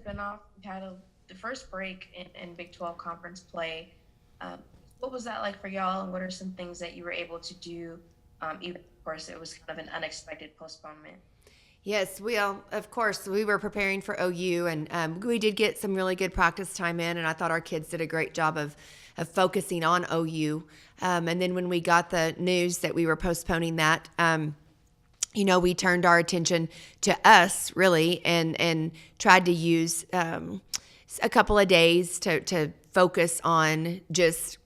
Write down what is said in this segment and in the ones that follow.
been off. We had the first break in Big 12 conference play. Um, what was that like for y'all, and what are some things that you were able to do? Even, of course, it was kind of an unexpected postponement. Yes, of course, we were preparing for OU, and we did get some really good practice time in, and I thought our kids did a great job of focusing on OU. And then when we got the news that we were postponing that, we turned our attention to us really, and tried to use a couple of days to focus on just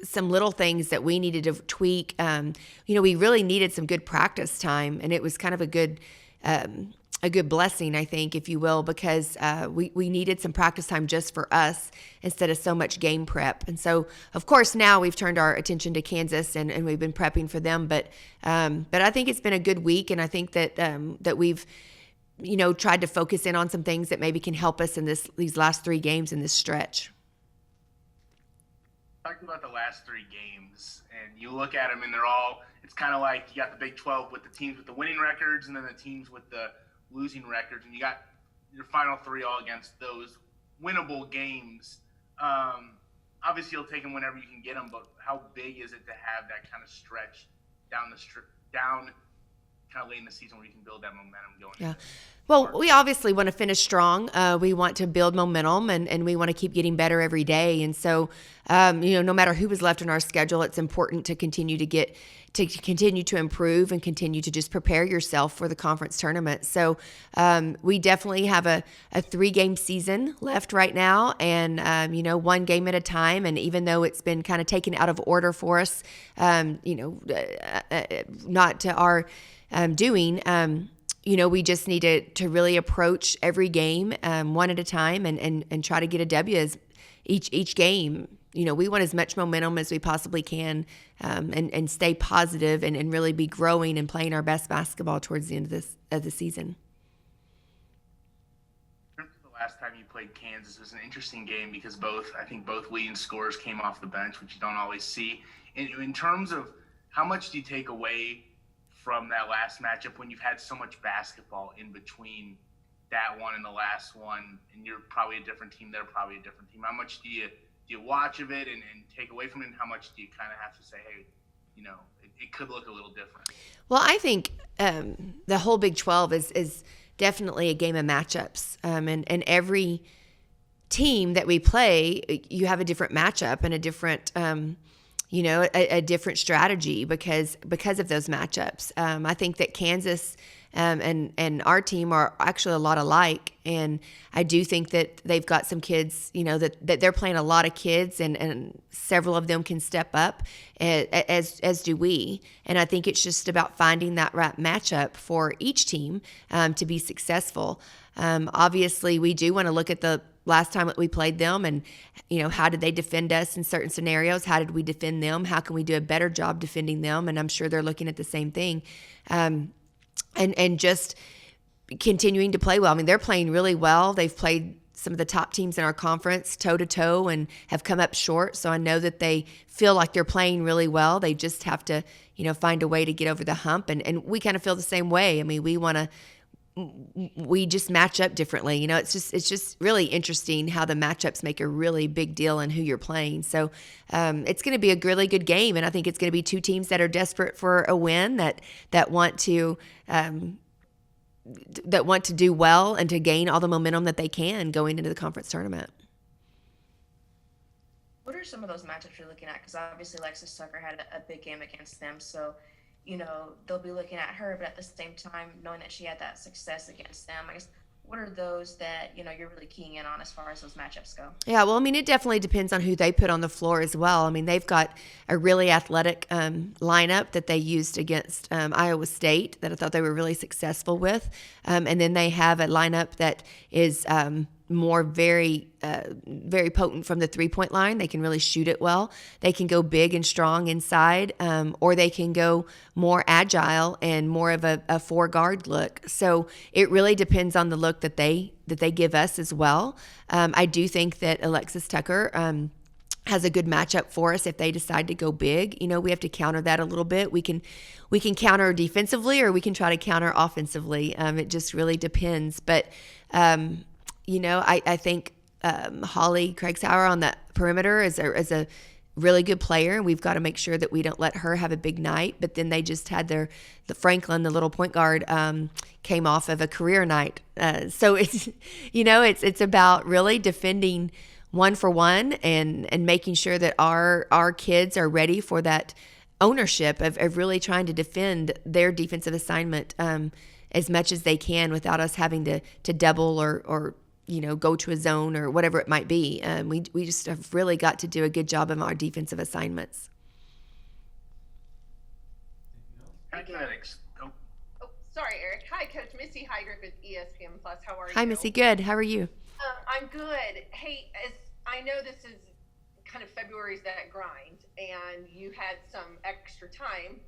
some little things that we needed to tweak. We really needed some good practice time, and it was kind of a good blessing, I think, if you will, because we needed some practice time just for us instead of so much game prep. And so, of course, now we've turned our attention to Kansas, and we've been prepping for them. But I think it's been a good week, and I think that we've tried to focus in on some things that maybe can help us in these last three games in this stretch. Talking about the last three games, and you look at them, and they're all. It's kind of like you got the Big 12 with the teams with the winning records, and then the teams with the losing records, and you got your final three all against those winnable games. Obviously, you'll take them whenever you can get them, but how big is it to have that kind of stretch down kind of late in the season where you can build that momentum going? Yeah. Well, we obviously want to finish strong. We want to build momentum, and we want to keep getting better every day. And so, no matter who is left on our schedule, it's important to continue to improve and continue to just prepare yourself for the conference tournament. So we definitely have a 3-game season left right now, and one game at a time. And even though it's been kind of taken out of order for us, not to our doing. We just need to really approach every game one at a time, and try to get a W as each game. We want as much momentum as we possibly can, and stay positive, and really be growing and playing our best basketball towards the end of the season. The last time you played Kansas was an interesting game because I think both leading scorers came off the bench, which you don't always see. In terms of how much do you take away from that last matchup when you've had so much basketball in between that one and the last one, and you're probably a different team, they're probably a different team? How much do you watch of it and take away from it, and how much do you kind of have to say, hey, it could look a little different? Well, I think the whole Big 12 is definitely a game of matchups, and every team that we play, you have a different matchup and a different a different strategy because of those matchups. I think that Kansas and our team are actually a lot alike, and I do think that they've got some kids, that they're playing a lot of kids, and several of them can step up, as do we. And I think it's just about finding that right matchup for each team to be successful. Obviously, we do want to look at the last time that we played them, and how did they defend us in certain scenarios? How did we defend them? How can we do a better job defending them? And I'm sure they're looking at the same thing, and just continuing to play well. I mean, they're playing really well. They've played some of the top teams in our conference toe to toe and have come up short. So I know that they feel like they're playing really well. They just have to find a way to get over the hump, and we kind of feel the same way. I mean, we just match up differently. It's just really interesting how the matchups make a really big deal in who you're playing. So it's going to be a really good game, and I think it's going to be two teams that are desperate for a win, that want to do well and to gain all the momentum that they can going into the conference tournament. What are some of those matchups you're looking at? Because obviously Alexis Tucker had a big game against them, so they'll be looking at her, but at the same time, knowing that she had that success against them, I guess, what are those that, you're really keying in on as far as those matchups go? Yeah, well, I mean, it definitely depends on who they put on the floor as well. I mean, they've got a really athletic lineup that they used against Iowa State that I thought they were really successful with. And then they have a lineup that is more very potent from the three-point line. They can really shoot it well. They can go big and strong inside, or they can go more agile and more of a four-guard look. So it really depends on the look that they give us as well. I do think that Alexis Tucker has a good matchup for us if they decide to go big. We have to counter that a little bit. We can counter defensively, or we can try to counter offensively. It just really depends. But I think Holly Craigsauer on the perimeter is a really good player, and we've got to make sure that we don't let her have a big night. But then they just had the Franklin, the little point guard, came off of a career night. So it's it's about really defending one for one and making sure that our kids are ready for that ownership of really trying to defend their defensive assignment as much as they can without us having to double or go to a zone or whatever it might be. We just have really got to do a good job of our defensive assignments. Athletics. Oh, sorry, Eric. Hi, Coach Missy Heidrich with ESPN Plus. How are you? Hi, Missy. Good. How are you? I'm good. Hey, as I know this is kind of February's that grind, and you had some extra time,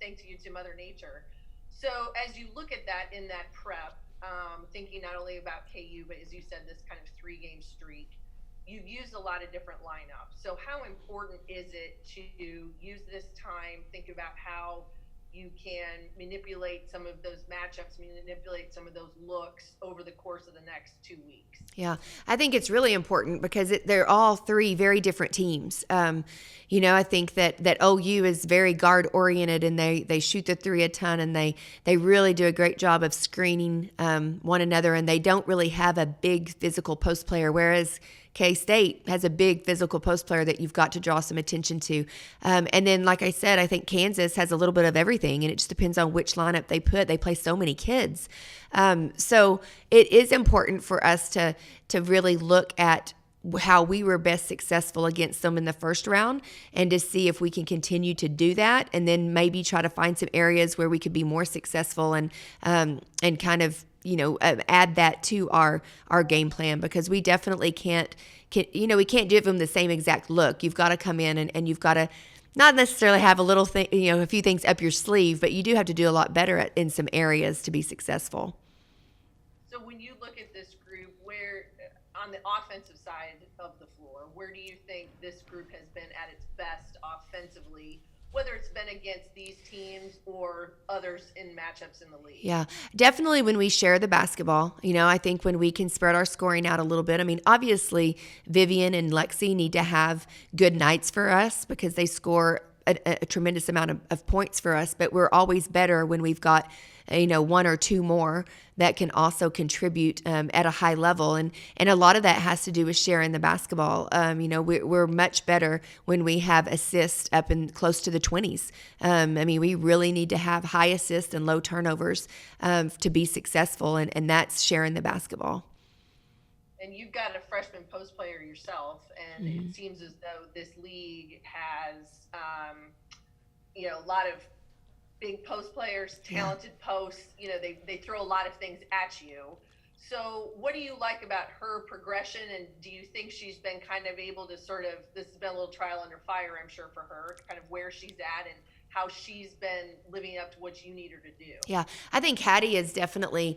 thanks you to Mother Nature. So as you look at that in that prep, thinking not only about KU, but as you said, this kind of 3-game streak, you've used a lot of different lineups. So how important is it to use this time, think about how you can manipulate some of those matchups, manipulate some of those looks over the course of the next 2 weeks? Yeah, I think it's really important because they're all 3 very different teams. I think that OU is very guard oriented, and they shoot the 3 a ton, and they really do a great job of screening one another, and they don't really have a big physical post player, whereas K-State has a big physical post player that you've got to draw some attention to. And then, like I said, I think Kansas has a little bit of everything, and it just depends on which lineup they put. They play so many kids. So it is important for us to really look at how we were best successful against them in the first round and to see if we can continue to do that, and then maybe try to find some areas where we could be more successful and kind of add that to our game plan, because we definitely we can't give them the same exact look. You've got to come in and you've got to not necessarily have a little thing, a few things up your sleeve, but you do have to do a lot better in some areas to be successful. So when you look at this group, where on the offensive side of the floor, where do you think this group has been at its best offensively, whether it's been against these teams or others in matchups in the league? Yeah, definitely when we share the basketball. I think when we can spread our scoring out a little bit. I mean, obviously, Vivian and Lexi need to have good nights for us because they score a tremendous amount of points for us, but we're always better when we've got 1 or 2 more that can also contribute at a high level, and a lot of that has to do with sharing the basketball. We're much better when we have assists up in close to the 20s. We really need to have high assists and low turnovers to be successful, and that's sharing the basketball. And you've got a freshman post player yourself, and it seems as though this league has, a lot of big post players, talented posts. They throw a lot of things at you. So what do you like about her progression, and do you think she's been kind of able to this has been a little trial under fire, I'm sure, for her, kind of where she's at and how she's been living up to what you need her to do? Yeah, I think Hattie has definitely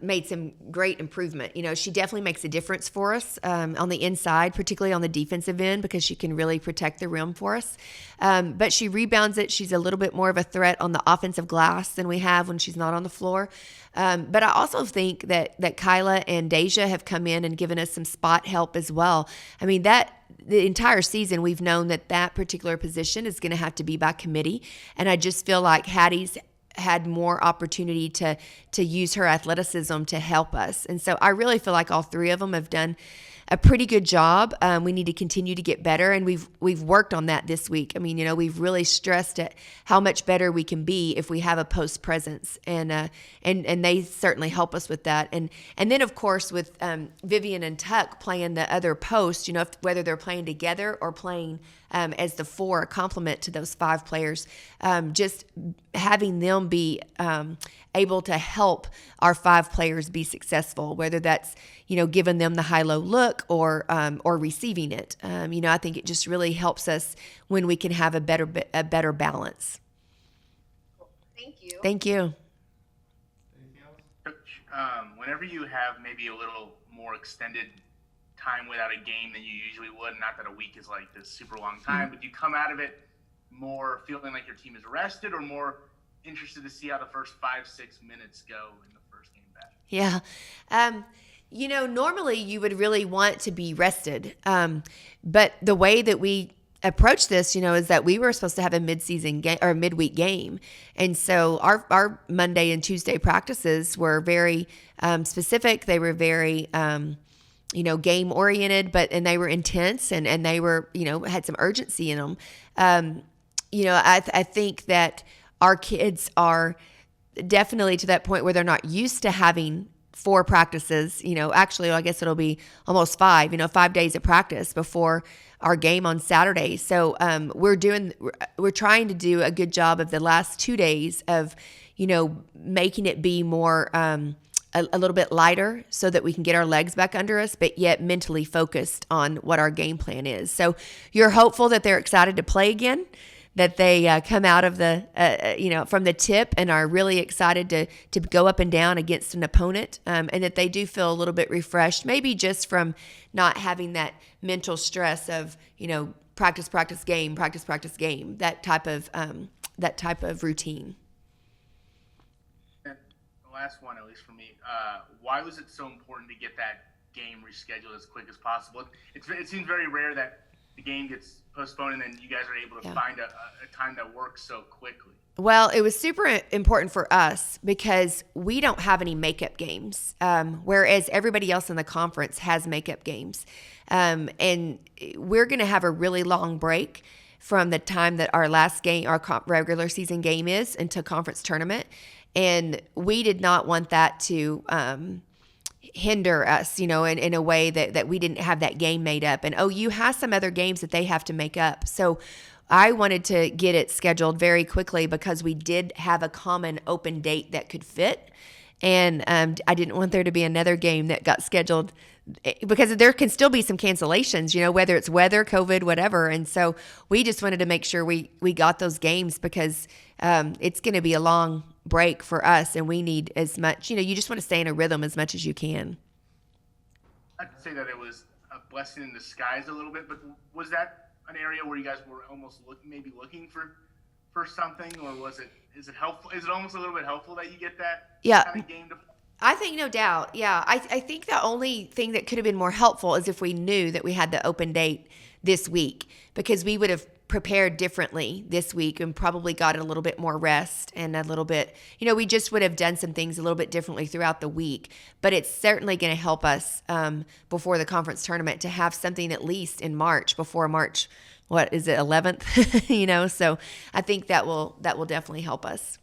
made some great improvement. She definitely makes a difference for us on the inside, particularly on the defensive end, because she can really protect the rim for us. But she rebounds it. She's a little bit more of a threat on the offensive glass than we have when she's not on the floor. But I also think that Kyla and Deja have come in and given us some spot help as well. I mean, the entire season we've known that particular position is going to have to be by committee, and I just feel like Hattie's had more opportunity to use her athleticism to help us. And so I really feel like all 3 of them have done a pretty good job. We need to continue to get better, and we've worked on that this week. I mean, we've really stressed at how much better we can be if we have a post presence, and they certainly help us with that. And then of course with Vivian and Tuck playing the other post, whether they're playing together or playing as the 4, a complement to those 5 players, just having them be able to help our 5 players be successful, whether that's giving them the high-low look or receiving it. I think it just really helps us when we can have a better balance. Thank you. Thank you. Anything else? Coach, whenever you have maybe a little more extended time without a game than you usually would, not that a week is like this super long time, but you come out of it more feeling like your team is rested, or more interested to see how the first 5-6 minutes go in the first game back? Yeah. Normally you would really want to be rested. But the way that we approach this, is that we were supposed to have a mid-season game or a midweek game. And so our Monday and Tuesday practices were very specific. They were very, game oriented, and they were intense and they were, had some urgency in them. I think that our kids are definitely to that point where they're not used to having 4 practices, actually, I guess it'll be almost 5, 5 days of practice before our game on Saturday. So we're trying to do a good job of the last 2 days of, making it be more, a little bit lighter so that we can get our legs back under us, but yet mentally focused on what our game plan is. So you're hopeful that they're excited to play again, that they come out of from the tip and are really excited to go up and down against an opponent, and that they do feel a little bit refreshed, maybe just from not having that mental stress of, practice, game, practice, game, that type of routine. And the last one, at least for me, why was it so important to get that game rescheduled as quick as possible? It seems very rare that the game gets postponed and then you guys are able to find a time that works so quickly. Well, it was super important for us because we don't have any makeup games, whereas everybody else in the conference has makeup games. And we're going to have a really long break from the time that our last game, our regular season game is, until conference tournament. And we did not want that to hinder us, in a way that we didn't have that game made up. And OU has some other games that they have to make up. So I wanted to get it scheduled very quickly because we did have a common open date that could fit. And I didn't want there to be another game that got scheduled because there can still be some cancellations, whether it's weather, COVID, whatever. And so we just wanted to make sure we got those games because it's going to be a long break for us and we need as much, you just want to stay in a rhythm as much as you can. I'd say that it was a blessing in disguise a little bit, but was that an area where you guys were almost looking for something, or is it helpful? Is it almost a little bit helpful that you get that kind of game to play? I think no doubt. Yeah. I think the only thing that could have been more helpful is if we knew that we had the open date this week, because we would have prepared differently this week and probably got a little bit more rest and a little bit, we just would have done some things a little bit differently throughout the week. But it's certainly going to help us before the conference tournament to have something at least in March, before March, what is it, 11th? So I think that will definitely help us.